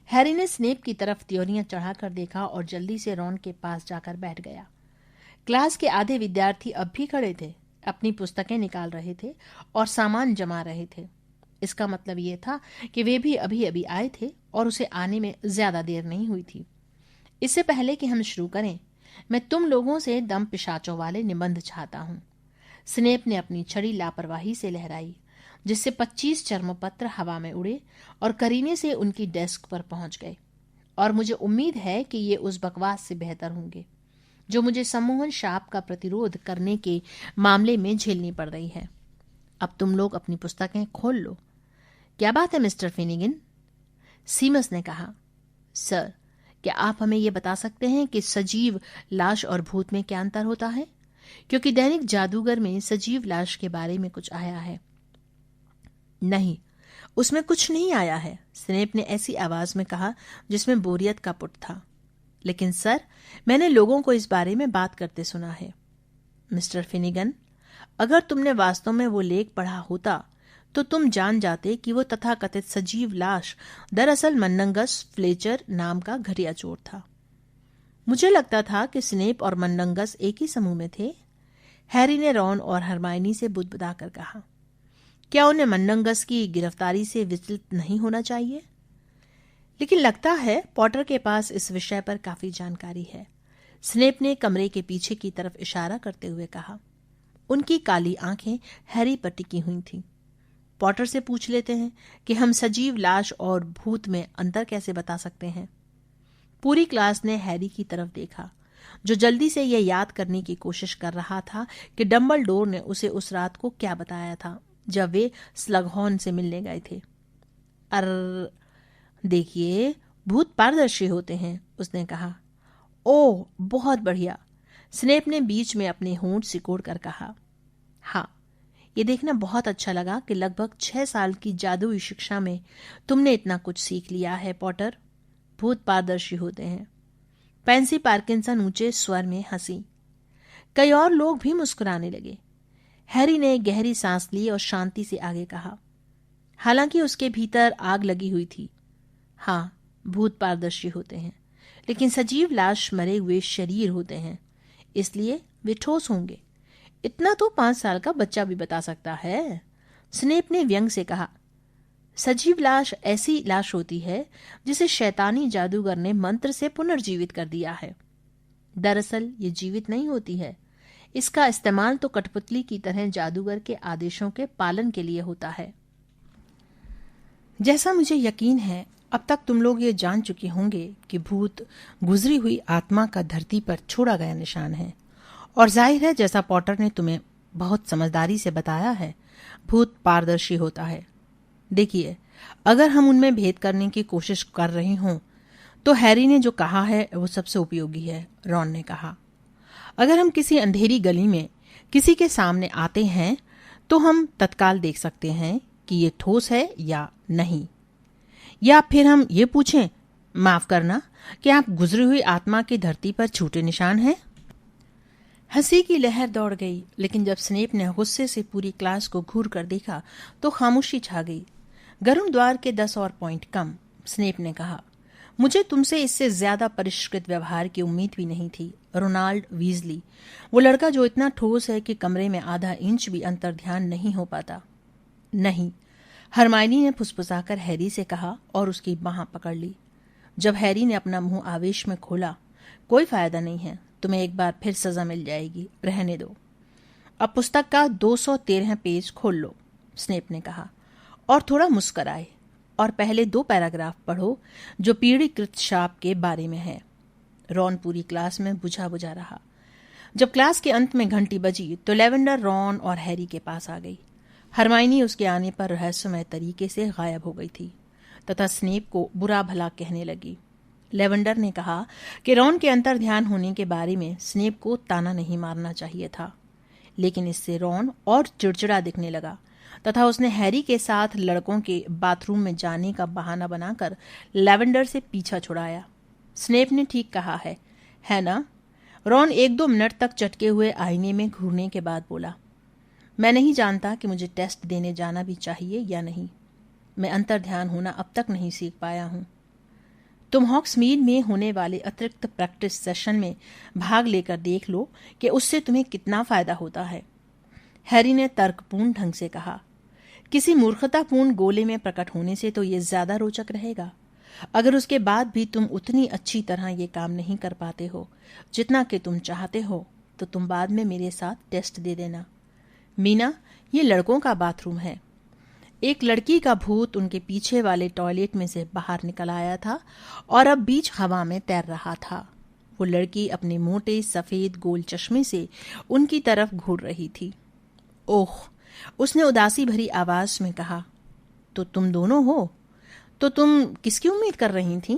हैरी ने स्नेप की तरफ त्योरियां चढ़ाकर देखा और जल्दी से रॉन के पास जाकर बैठ गया। क्लास के आधे विद्यार्थी अब भी खड़े थे, अपनी पुस्तकें निकाल रहे थे और सामान जमा रहे थे। इसका मतलब यह था कि वे भी अभी अभी आए थे और उसे आने में ज्यादा देर नहीं हुई थी। इससे पहले कि हम शुरू करें, मैं तुम लोगों से दम पिशाचों वाले निबंध चाहता हूं। स्नेप ने अपनी छड़ी लापरवाही से लहराई, जिससे 25 चर्मपत्र हवा में उड़े और करीने से उनकी डेस्क पर पहुंच गए। और मुझे उम्मीद है कि ये उस बकवास से बेहतर होंगे जो मुझे सम्मोहन शाप का प्रतिरोध करने के मामले में झेलनी पड़ रही है। अब तुम लोग अपनी पुस्तकें खोल लो। क्या बात है मिस्टर फिनिगन? सीमस ने कहा। सर, क्या आप हमें ये बता सकते हैं कि सजीव लाश और भूत में क्या अंतर होता है? क्योंकि दैनिक जादूगर में सजीव लाश के बारे में कुछ आया है। नहीं, उसमें कुछ नहीं आया है, स्नेप ने ऐसी आवाज में कहा जिसमें बोरियत का पुट था। लेकिन सर, मैंने लोगों को इस बारे में बात करते सुना है। मिस्टर फिनिगन, अगर तुमने वास्तव में वो लेख पढ़ा होता तो तुम जान जाते कि वो तथाकथित सजीव लाश दरअसल मन्नंगस फ्लेचर नाम का घटिया चोर था। मुझे लगता था कि स्नेप और मन्नंगस एक ही समूह में थे। हैरी ने रॉन और हरमाइनी से बुदबुदाकर कहा, क्या उन्हें मन्नंगस की गिरफ्तारी से विचलित नहीं होना चाहिए? लेकिन लगता है पॉटर के पास इस विषय पर काफी जानकारी है। स्नेप ने कमरे के पीछे की तरफ इशारा करते हुए कहा। उनकी काली आंखें हैरी पर टिकी हुई थीं। पॉटर से पूछ लेते हैं कि हम सजीव लाश और भूत में अंतर कैसे बता सकते हैं। पूरी क्लास ने हैरी की तरफ देखा, जो जल्दी से यह याद करने की कोशिश कर रहा था कि डंबलडोर ने उसे उस रात को क्या बताया था जब वे स्लगहॉर्न से मिलने गए थे। देखिए, भूत पारदर्शी होते हैं, उसने कहा। ओह, बहुत बढ़िया, स्नेप ने बीच में अपने होंठ सिकोड़ कर कहा। हाँ, ये देखना बहुत अच्छा लगा कि लगभग 6 साल की जादुई शिक्षा में तुमने इतना कुछ सीख लिया है पॉटर। भूत पारदर्शी होते हैं। पेंसी पार्किंसन ऊंचे स्वर में हंसी। कई और लोग भी मुस्कुराने लगे। हैरी ने गहरी सांस ली और शांति से आगे कहा, हालांकि उसके भीतर आग लगी हुई थी। हाँ, भूत पारदर्शी होते हैं, लेकिन सजीव लाश मरे हुए शरीर होते हैं, इसलिए वे ठोस होंगे। इतना तो 5 साल का बच्चा भी बता सकता है, स्नेप ने व्यंग से कहा। सजीव लाश ऐसी लाश होती है जिसे शैतानी जादूगर ने मंत्र से पुनर्जीवित कर दिया है। दरअसल ये जीवित नहीं होती है। इसका इस्तेमाल तो कठपुतली की तरह जादूगर के आदेशों के पालन के लिए होता है। जैसा मुझे यकीन है, अब तक तुम लोग ये जान चुके होंगे कि भूत गुजरी हुई आत्मा का धरती पर छोड़ा गया निशान है। और जाहिर है, जैसा पॉटर ने तुम्हें बहुत समझदारी से बताया है, भूत पारदर्शी होता है। देखिए, अगर हम उनमें भेद करने की कोशिश कर रहे हों तो हैरी ने जो कहा है वो सबसे उपयोगी है, रॉन ने कहा। अगर हम किसी अंधेरी गली में किसी के सामने आते हैं तो हम तत्काल देख सकते हैं कि ये ठोस है या नहीं। या फिर हम ये पूछें, माफ करना, कि आप गुजरी हुई आत्मा की धरती पर छूटे निशान हैं? हंसी की लहर दौड़ गई, लेकिन जब स्नेप ने गुस्से से पूरी क्लास को घूर कर देखा तो खामोशी छा गई। गरुड़ द्वार के 10 और पॉइंट कम, स्नेप ने कहा। मुझे तुमसे इससे ज्यादा परिष्कृत व्यवहार की उम्मीद भी नहीं थी, रोनाल्ड वीजली, वो लड़का जो इतना ठोस है कि कमरे में आधा इंच भी अंतर्ध्यान नहीं हो पाता। नहीं, हरमाइनी ने फुसफुसाकर हैरी से कहा और उसकी बांह पकड़ ली। जब हैरी ने अपना मुंह आवेश में खोला, कोई फायदा नहीं है, तुम्हें एक बार फिर सजा मिल जाएगी, रहने दो। अब पुस्तक का 213 पेज खोल लो, स्नेप ने कहा, और थोड़ा मुस्कराए, और पहले 2 पैराग्राफ पढ़ो जो पीड़ीकृत शाप के बारे में है। रॉन पूरी क्लास में बुझा बुझा रहा। जब क्लास के अंत में घंटी बजी तो लेवेंडर रॉन और हैरी के पास आ गई। हरमाइनी उसके आने पर रहस्यमय तरीके से गायब हो गई थी तथा स्नेप को बुरा भला कहने लगी। लेवेंडर ने कहा कि रॉन के अंतर्ध्यान होने के बारे में स्नेप को ताना नहीं मारना चाहिए था, लेकिन इससे रॉन और चिड़चिड़ा दिखने लगा तथा उसने हैरी के साथ लड़कों के बाथरूम में जाने का बहाना बनाकर लेवेंडर से पीछा छुड़ाया। स्नेप ने ठीक कहा है ना? रॉन 1-2 मिनट तक चटके हुए आईने में घूरने के बाद बोला, मैं नहीं जानता कि मुझे टेस्ट देने जाना भी चाहिए या नहीं। मैं अंतर्ध्यान होना अब तक नहीं सीख पाया हूं। तुम हॉक्समीड में होने वाले अतिरिक्त प्रैक्टिस सेशन में भाग लेकर देख लो कि उससे तुम्हें कितना फायदा होता है, हैरी ने तर्कपूर्ण ढंग से कहा। किसी मूर्खतापूर्ण गोले में प्रकट होने से तो ये ज्यादा रोचक रहेगा। अगर उसके बाद भी तुम उतनी अच्छी तरह ये काम नहीं कर पाते हो जितना कि तुम चाहते हो, तो तुम बाद में मेरे साथ टेस्ट दे देना। मीना, ये लड़कों का बाथरूम है। एक लड़की का भूत उनके पीछे वाले टॉयलेट में से बाहर निकल आया था और अब बीच हवा में तैर रहा था। वो लड़की अपने मोटे सफेद गोल चश्मे से उनकी तरफ घूर रही थी। ओह, उसने उदासी भरी आवाज में कहा, तो तुम दोनों हो? तो तुम किसकी उम्मीद कर रही थीं?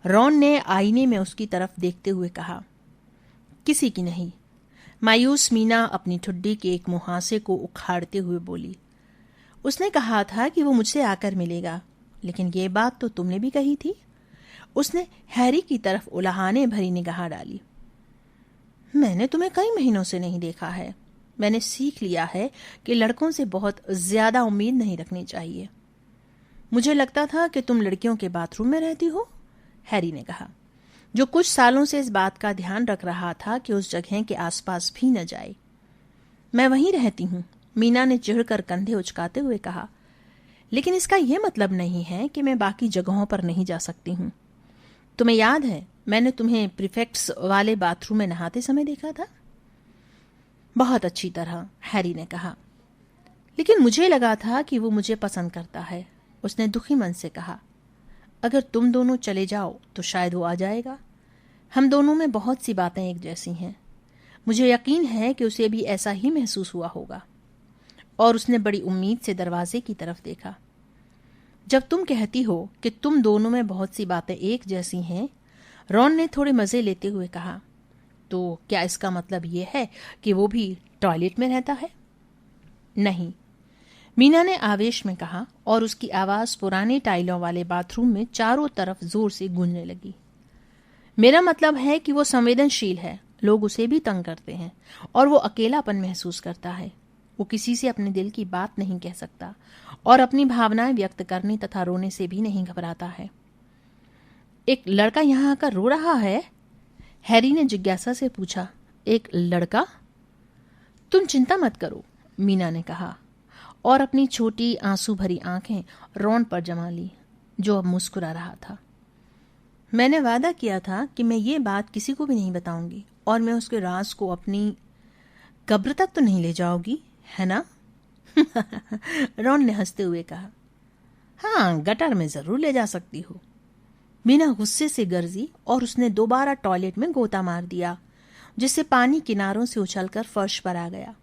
रॉन ने आईने में उसकी तरफ देखते हुए कहा। किसी की नहीं। मायूस मीना अपनी ठुड्डी के एक मुहासे को उखाड़ते हुए बोली। उसने कहा था कि वो मुझसे आकर मिलेगा, लेकिन ये बात तो तुमने भी कही थी। उसने हैरी की तरफ उलाहने भरी निगाह डाली। मैंने तुम्हें कई महीनों से नहीं देखा है। मैंने सीख लिया है कि लड़कों से बहुत ज्यादा उम्मीद नहीं रखनी चाहिए। मुझे लगता था कि तुम लड़कियों के बाथरूम में रहती हो, हैरी ने कहा, जो कुछ सालों से इस बात का ध्यान रख रहा था कि उस जगह के आसपास भी न जाए। मैं वहीं रहती हूं, मीना ने चिढ़कर कंधे उचकाते हुए कहा। लेकिन इसका यह मतलब नहीं है कि मैं बाकी जगहों पर नहीं जा सकती हूं। तुम्हें याद है मैंने तुम्हें प्रीफेक्ट्स वाले बाथरूम में नहाते समय देखा था? बहुत अच्छी तरह, हैरी ने कहा। लेकिन मुझे लगा था कि वो मुझे पसंद करता है, उसने दुखी मन से कहा। अगर तुम दोनों चले जाओ तो शायद वो आ जाएगा। हम दोनों में बहुत सी बातें एक जैसी हैं। मुझे यकीन है कि उसे भी ऐसा ही महसूस हुआ होगा। और उसने बड़ी उम्मीद से दरवाजे की तरफ देखा। जब तुम कहती हो कि तुम दोनों में बहुत सी बातें एक जैसी हैं, रॉन ने थोड़े मजे लेते हुए कहा, तो क्या इसका मतलब यह है कि वो भी टॉयलेट में रहता है? नहीं, मीना ने आवेश में कहा और उसकी आवाज पुराने टाइलों वाले बाथरूम में चारों तरफ जोर से गूंजने लगी। मेरा मतलब है कि वो संवेदनशील है, लोग उसे भी तंग करते हैं और वो अकेलापन महसूस करता है। वो किसी से अपने दिल की बात नहीं कह सकता और अपनी भावनाएं व्यक्त करने तथा रोने से भी नहीं घबराता है। एक लड़का यहां आकर रो रहा है? हैरी ने जिज्ञासा से पूछा। एक लड़का? तुम चिंता मत करो, मीना ने कहा और अपनी छोटी आंसू भरी आंखें रॉन पर जमा ली, जो अब मुस्कुरा रहा था। मैंने वादा किया था कि मैं ये बात किसी को भी नहीं बताऊंगी और मैं उसके राज को अपनी कब्र तक तो नहीं ले जाओगी, है ना? रॉन ने हंसते हुए कहा। हाँ, गटर में जरूर ले जा सकती हो। मीना गुस्से से गरजी और उसने दोबारा टॉयलेट में गोता मार दिया, जिससे पानी किनारों से उछलकर फर्श पर आ गया।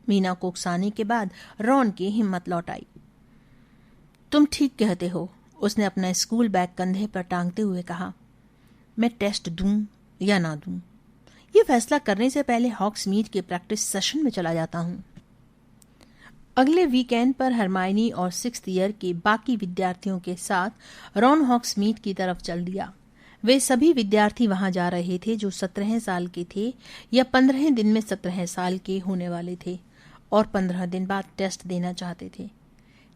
मीना को उकसाने के बाद रॉन की हिम्मत लौट आई। तुम ठीक कहते हो, उसने अपना स्कूल बैग कंधे पर टांगते हुए कहा। मैं टेस्ट दूं या ना दूं, यह फैसला करने से पहले हॉग्समीड के प्रैक्टिस सेशन में चला जाता हूं। अगले वीकेंड पर हरमाइनी और 6th ईयर के बाकी विद्यार्थियों के साथ रॉन हॉग्समीड की तरफ चल दिया। वे सभी विद्यार्थी वहां जा रहे थे जो 17 साल के थे या 15 दिन में 17 साल के होने वाले थे और 15 दिन बाद टेस्ट देना चाहते थे।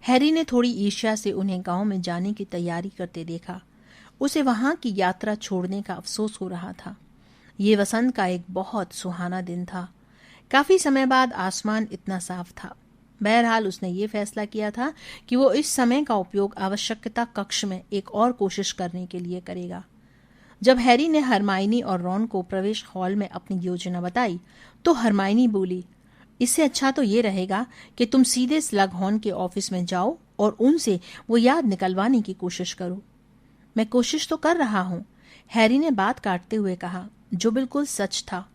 हैरी ने थोड़ी ईर्ष्या से उन्हें गांव में जाने की तैयारी करते देखा। उसे वहां की यात्रा छोड़ने का अफसोस हो रहा था। ये वसंत का एक बहुत सुहाना दिन था। काफी समय बाद आसमान इतना साफ था। बहरहाल उसने ये फैसला किया था कि वो इस समय का उपयोग आवश्यकता कक्ष में एक और कोशिश करने के लिए करेगा। जब हैरी ने हरमाइनी और रॉन को प्रवेश हॉल में अपनी योजना बताई तो हरमाइनी बोली, इससे अच्छा तो ये रहेगा कि तुम सीधे स्लगहॉर्न के ऑफिस में जाओ और उनसे वो याद निकलवाने की कोशिश करो। मैं कोशिश तो कर रहा हूं, हैरी ने बात काटते हुए कहा, जो बिल्कुल सच था।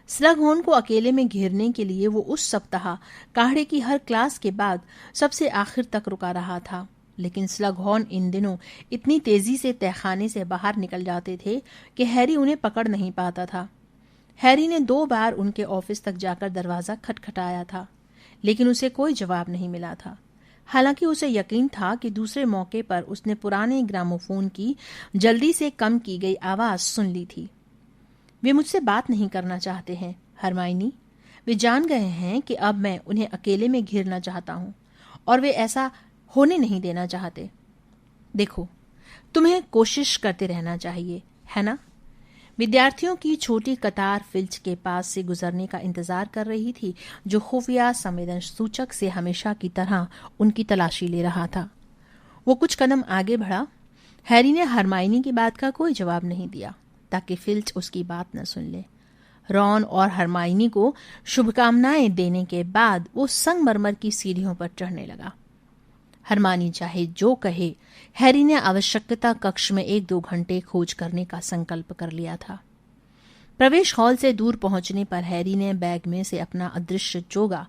स्लगहॉर्न को अकेले में घेरने के लिए वो उस सप्ताह काढ़े की हर क्लास के बाद सबसे आखिर तक रुका रहा था, लेकिन स्लगहॉर्न इन दिनों इतनी तेजी से तहखाने से बाहर निकल जाते थे कि हैरी उन्हें पकड़ नहीं पाता था। हैरी ने 2 बार उनके ऑफिस तक जाकर दरवाजा खटखटाया था, लेकिन उसे कोई जवाब नहीं मिला था। हालांकि उसे यकीन था कि दूसरे मौके पर उसने पुराने ग्रामोफोन की जल्दी से कम की गई आवाज सुन ली थी। वे मुझसे बात नहीं करना चाहते हैं, हरमाइनी। वे जान गए हैं कि अब मैं उन्हें अकेले में घेरना चाहता हूं और वे ऐसा होने नहीं देना चाहते। देखो, तुम्हें कोशिश करते रहना चाहिए, है ना? विद्यार्थियों की छोटी कतार फिल्च के पास से गुजरने का इंतजार कर रही थी, जो खुफिया संवेदन सूचक से हमेशा की तरह उनकी तलाशी ले रहा था। वो कुछ कदम आगे बढ़ा। हैरी ने हरमाइनी की बात का कोई जवाब नहीं दिया ताकि फिल्च उसकी बात न सुन ले। रॉन और हरमाइनी को शुभकामनाएं देने के बाद वो संगमरमर की सीढ़ियों पर चढ़ने लगा। हरमाइनी चाहे जो कहे, हैरी ने आवश्यकता कक्ष में 1-2 घंटे खोज करने का संकल्प कर लिया था। प्रवेश हॉल से दूर पहुंचने पर हैरी ने बैग में से अपना अदृश्य चोगा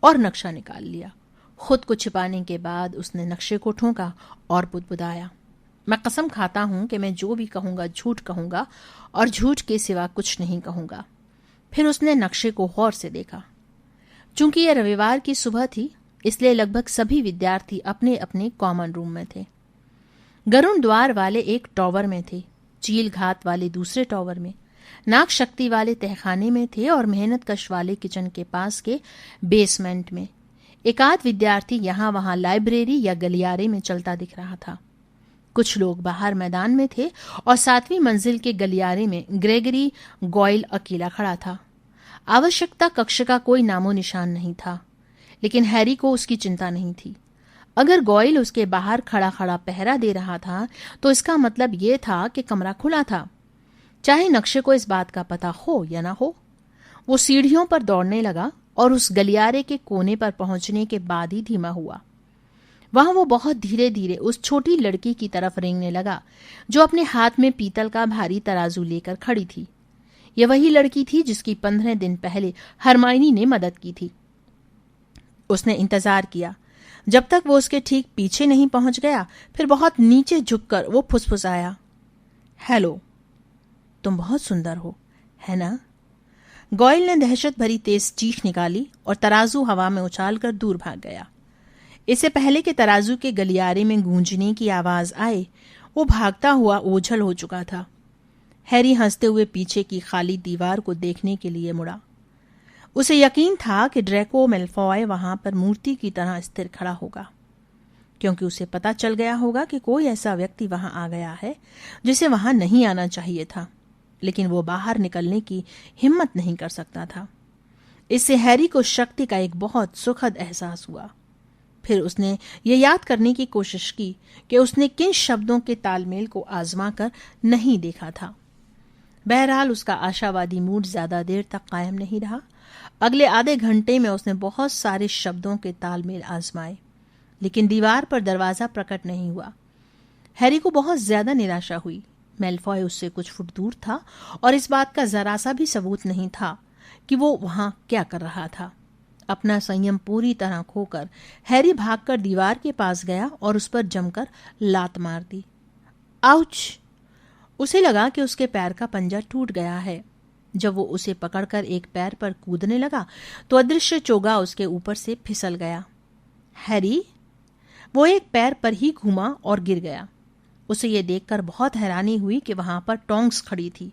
और नक्शा निकाल लिया। खुद को छिपाने के बाद उसने नक्शे को ठोंका और बुदबुदाया, मैं कसम खाता हूं कि मैं जो भी कहूंगा झूठ कहूंगा और झूठ के सिवा कुछ नहीं कहूंगा। फिर उसने नक्शे को गौर से देखा। चूंकि यह रविवार की सुबह थी, इसलिए लगभग सभी विद्यार्थी अपने अपने कॉमन रूम में थे। गरुण द्वार वाले एक टॉवर में थे, चील घात वाले दूसरे टॉवर में, नाग शक्ति वाले तहखाने में थे और मेहनत कश वाले किचन के पास के बेसमेंट में। एकाध विद्यार्थी यहां वहां लाइब्रेरी या गलियारे में चलता दिख रहा था। कुछ लोग बाहर मैदान में थे और 7वीं मंजिल के गलियारे में ग्रेगरी गॉयल अकेला खड़ा था। आवश्यकता कक्ष का कोई नामो निशान नहीं था, लेकिन हैरी को उसकी चिंता नहीं थी। अगर गॉयल उसके बाहर खड़ा खड़ा पहरा दे रहा था तो इसका मतलब यह था कि कमरा खुला था, चाहे नक्शे को इस बात का पता हो या ना हो। वो सीढ़ियों पर दौड़ने लगा और उस गलियारे के कोने पर पहुंचने के बाद ही धीमा हुआ। वहां वो बहुत धीरे धीरे उस छोटी लड़की की तरफ रेंगने लगा जो अपने हाथ में पीतल का भारी तराजू लेकर खड़ी थी। यह वही लड़की थी जिसकी 15 दिन पहले हरमाइनी ने मदद की थी। उसने इंतजार किया जब तक वो उसके ठीक पीछे नहीं पहुंच गया। फिर बहुत नीचे झुककर वो फुसफुसाया, हेलो, तुम बहुत सुंदर हो, है ना? गॉयल ने दहशत भरी तेज चीख निकाली और तराजू हवा में उछालकर दूर भाग गया। इससे पहले कि तराजू के गलियारे में गूंजने की आवाज आए, वो भागता हुआ ओझल हो चुका था। हैरी हंसते हुए पीछे की खाली दीवार को देखने के लिए मुड़ा। उसे यकीन था कि ड्रैको मैल्फॉय वहां पर मूर्ति की तरह स्थिर खड़ा होगा, क्योंकि उसे पता चल गया होगा कि कोई ऐसा व्यक्ति वहां आ गया है जिसे वहां नहीं आना चाहिए था, लेकिन वो बाहर निकलने की हिम्मत नहीं कर सकता था। इससे हैरी को शक्ति का एक बहुत सुखद एहसास हुआ। फिर उसने ये याद करने की कोशिश की कि उसने किन शब्दों के तालमेल को आजमा कर नहीं देखा था। बहरहाल उसका आशावादी मूड ज्यादा देर तक कायम नहीं रहा। अगले आधे घंटे में उसने बहुत सारे शब्दों के तालमेल आजमाए, लेकिन दीवार पर दरवाजा प्रकट नहीं हुआ। हैरी को बहुत ज्यादा निराशा हुई। मैल्फॉय उससे कुछ फुट दूर था और इस बात का जरा सा भी सबूत नहीं था कि वो वहां क्या कर रहा था। अपना संयम पूरी तरह खोकर हैरी भागकर दीवार के पास गया और उस पर जमकर लात मार दी। आउच! उसे लगा कि उसके पैर का पंजा टूट गया है। जब वो उसे पकड़कर एक पैर पर कूदने लगा तो अदृश्य चोगा उसके ऊपर से फिसल गया। हैरी! वो एक पैर पर ही घूमा और गिर गया। उसे ये देखकर बहुत हैरानी हुई कि वहां पर टोंक्स खड़ी थी।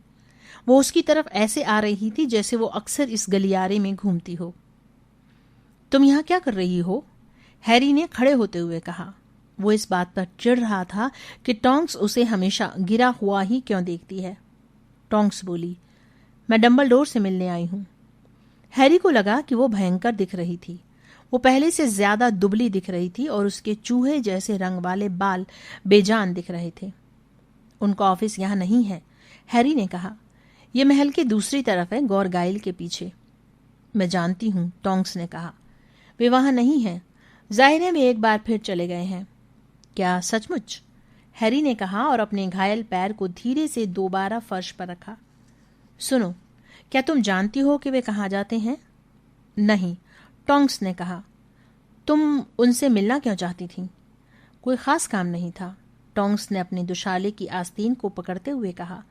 वो उसकी तरफ ऐसे आ रही थी जैसे वो अक्सर इस गलियारे में घूमती हो। तुम यहां क्या कर रही हो? हैरी ने खड़े होते हुए कहा। वो इस बात पर चिढ़ रहा था कि टोंक्स उसे हमेशा गिरा हुआ ही क्यों देखती है। टोंक्स बोली, मैं डंबलडोर से मिलने आई हूं। हैरी को लगा कि वो भयंकर दिख रही थी। वो पहले से ज्यादा दुबली दिख रही थी और उसके चूहे जैसे रंग वाले बाल बेजान दिख रहे थे। उनका ऑफिस यहां नहीं है, हैरी ने कहा। यह महल के दूसरी तरफ है, गॉरगाइल के पीछे। मैं जानती हूं, टोंक्स ने कहा। वे वहां नहीं हैं। जाहिर है वे एक बार फिर चले गए हैं। क्या सचमुच? हैरी ने कहा और अपने घायल पैर को धीरे से दोबारा फर्श पर रखा। सुनो, क्या तुम जानती हो कि वे कहाँ जाते हैं? नहीं, टोंक्स ने कहा। तुम उनसे मिलना क्यों चाहती थी? कोई खास काम नहीं था, टोंक्स ने अपने दुशाले की आस्तीन को पकड़ते हुए कहा।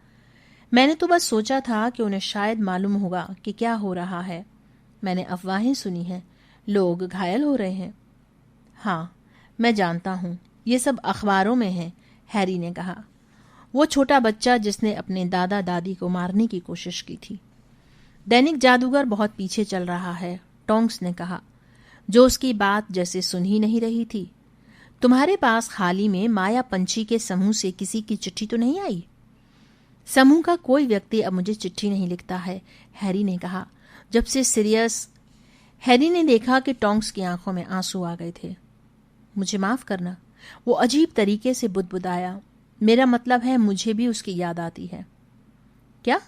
मैंने तो बस सोचा था कि उन्हें शायद मालूम होगा कि क्या हो रहा है। मैंने अफवाहें सुनी हैं, लोग घायल हो रहे हैं। हाँ, मैं जानता हूं, ये सब अखबारों में है, हैरी ने कहा। वो छोटा बच्चा जिसने अपने दादा दादी को मारने की कोशिश की थी। दैनिक जादूगर बहुत पीछे चल रहा है, टोंक्स ने कहा, जो उसकी बात जैसे सुन ही नहीं रही थी। तुम्हारे पास हाल ही में माया पंछी के समूह से किसी की चिट्ठी तो नहीं आई? समूह का कोई व्यक्ति अब मुझे चिट्ठी नहीं लिखता है, हैरी ने कहा। जब से सीरियस। हैरी ने देखा कि टोंक्स की आंखों में आंसू आ गए थे। मुझे माफ करना, वो अजीब तरीके से बुदबुदाया। मेरा मतलब है, मुझे भी उसकी याद आती है। क्या?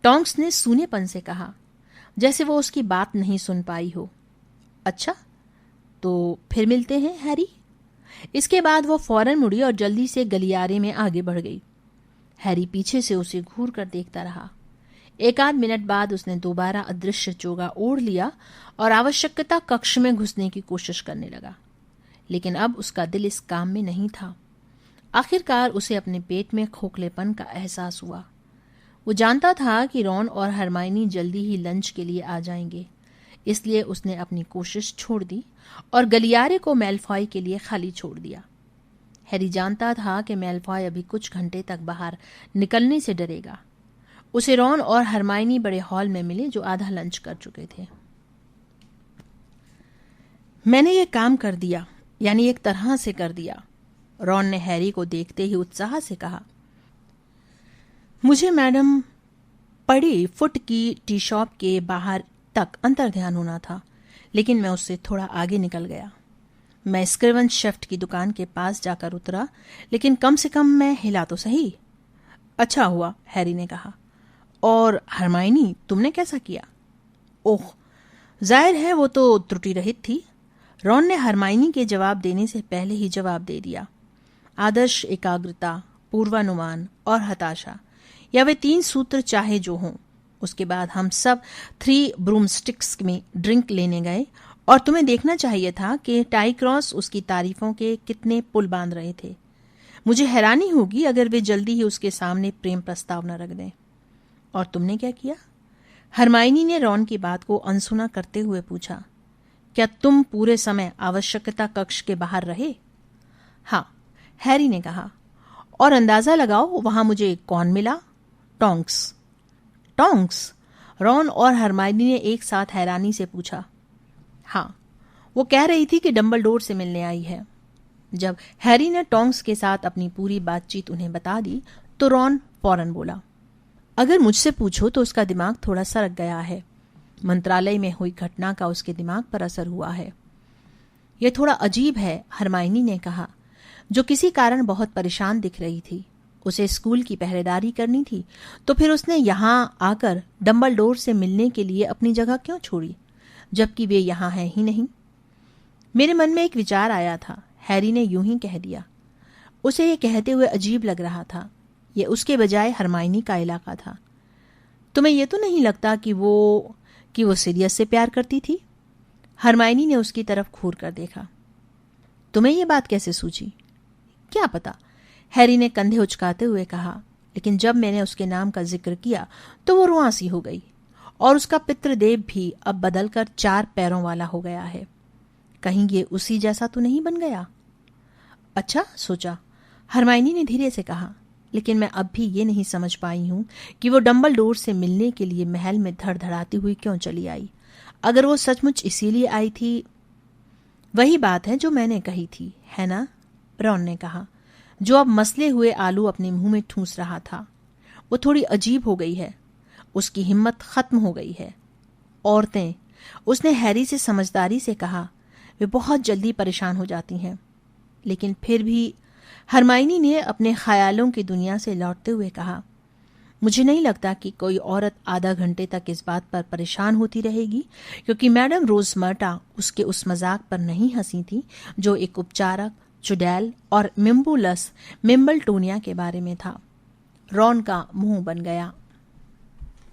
टोंक्स ने सूनेपन से कहा, जैसे वो उसकी बात नहीं सुन पाई हो। अच्छा, तो फिर मिलते हैं, हैरी। इसके बाद वो फौरन मुड़ी और जल्दी से गलियारे में आगे बढ़ गई। हैरी पीछे से उसे घूर कर देखता रहा। एक आध मिनट बाद उसने दोबारा अदृश्य चोगा ओढ़ लिया और आवश्यकता कक्ष में घुसने की कोशिश करने लगा, लेकिन अब उसका दिल इस काम में नहीं था। आखिरकार उसे अपने पेट में खोखलेपन का एहसास हुआ। वो जानता था कि रॉन और हरमाइनी जल्दी ही लंच के लिए आ जाएंगे, इसलिए उसने अपनी कोशिश छोड़ दी और गलियारे को मैल्फॉय के लिए खाली छोड़ दिया। हैरी जानता था कि मैल्फॉय अभी कुछ घंटे तक बाहर निकलने से डरेगा। उसे रॉन और हरमाइनी बड़े हॉल में मिले जो आधा लंच कर चुके थे। मैंने ये काम कर दिया, यानी एक तरह से कर दिया, रॉन ने हैरी को देखते ही उत्साह से कहा। मुझे मैडम पड़ी फुट की टी शॉप के बाहर तक अंतर्ध्यान होना था, लेकिन मैं उससे थोड़ा आगे निकल गया। मैं स्क्रिवन शेफ्ट की दुकान के पास जाकर उतरा, लेकिन कम से कम मैं हिला तो सही। अच्छा हुआ, हैरी ने कहा। और हरमाइनी, तुमने कैसा किया? ओह, जाहिर है वो तो त्रुटि रहित थी। रॉन ने हरमाइनी के जवाब देने से पहले ही जवाब दे दिया। आदर्श एकाग्रता, पूर्वानुमान और हताशा, या वे 3 सूत्र चाहे जो हों। उसके बाद हम सब 3 ब्रूमस्टिक्स में ड्रिंक लेने गए और तुम्हें देखना चाहिए था कि टाई क्रॉस उसकी तारीफों के कितने पुल बांध रहे थे। मुझे हैरानी होगी अगर वे जल्दी ही उसके सामने प्रेम प्रस्ताव न रख दें। और तुमने क्या किया? हरमाइनी ने रॉन की बात को अनसुना करते हुए पूछा। क्या तुम पूरे समय आवश्यकता कक्ष के बाहर रहे? हाँ, हैरी ने कहा। और अंदाजा लगाओ वहां मुझे कौन मिला? टोंक्स। टोंक्स? रॉन और हरमाइनी ने एक साथ हैरानी से पूछा। हाँ, वो कह रही थी कि डंबलडोर से मिलने आई है। जब हैरी ने टोंक्स के साथ अपनी पूरी बातचीत उन्हें बता दी तो रॉन फौरन बोला, अगर मुझसे पूछो तो उसका दिमाग थोड़ा सरक गया है। मंत्रालय में हुई घटना का उसके दिमाग पर असर हुआ है। यह थोड़ा अजीब है, हरमाइनी ने कहा, जो किसी कारण बहुत परेशान दिख रही थी। उसे स्कूल की पहरेदारी करनी थी, तो फिर उसने यहां आकर डंबलडोर से मिलने के लिए अपनी जगह क्यों छोड़ी, जबकि वे यहां हैं ही नहीं? मेरे मन में एक विचार आया था, हैरी ने यूं ही कह दिया। उसे ये कहते हुए अजीब लग रहा था। ये उसके बजाय हरमाइनी का इलाका था। तुम्हें यह तो नहीं लगता कि वो सीरियस से प्यार करती थी? हरमाइनी ने उसकी तरफ घूर कर देखा। तुम्हें यह बात कैसे सूझी? क्या पता, हैरी ने कंधे उचकाते हुए कहा। लेकिन जब मैंने उसके नाम का जिक्र किया तो वो रुआंसी हो गई, और उसका पितृदेव भी अब बदलकर 4 पैरों वाला हो गया है। कहीं ये उसी जैसा तो नहीं बन गया? अच्छा सोचा, हरमाइनी ने धीरे से कहा। लेकिन मैं अब भी ये नहीं समझ पाई हूं कि वो डंबलडोर से मिलने के लिए महल में धड़धड़ाती हुई क्यों चली आई। अगर वो सचमुच इसीलिए आई थी। वही बात है जो मैंने कही थी, है ना? रॉन ने कहा, जो अब मसले हुए आलू अपने मुंह में ठूंस रहा था। वो थोड़ी अजीब हो गई है। उसकी हिम्मत खत्म हो गई है। औरतें, उसने हैरी से समझदारी से कहा, वे बहुत जल्दी परेशान हो जाती हैं। लेकिन फिर भी, हरमाइनी ने अपने ख्यालों की दुनिया से लौटते हुए कहा, मुझे नहीं लगता कि कोई औरत आधा घंटे तक इस बात पर परेशान होती रहेगी क्योंकि मैडम रोजमर्टा उसके उस मजाक पर नहीं हंसी थी जो एक उपचारक, चुड़ैल और मिम्बुलस मिम्बलटोनिया के बारे में था। रॉन का मुंह बन गया।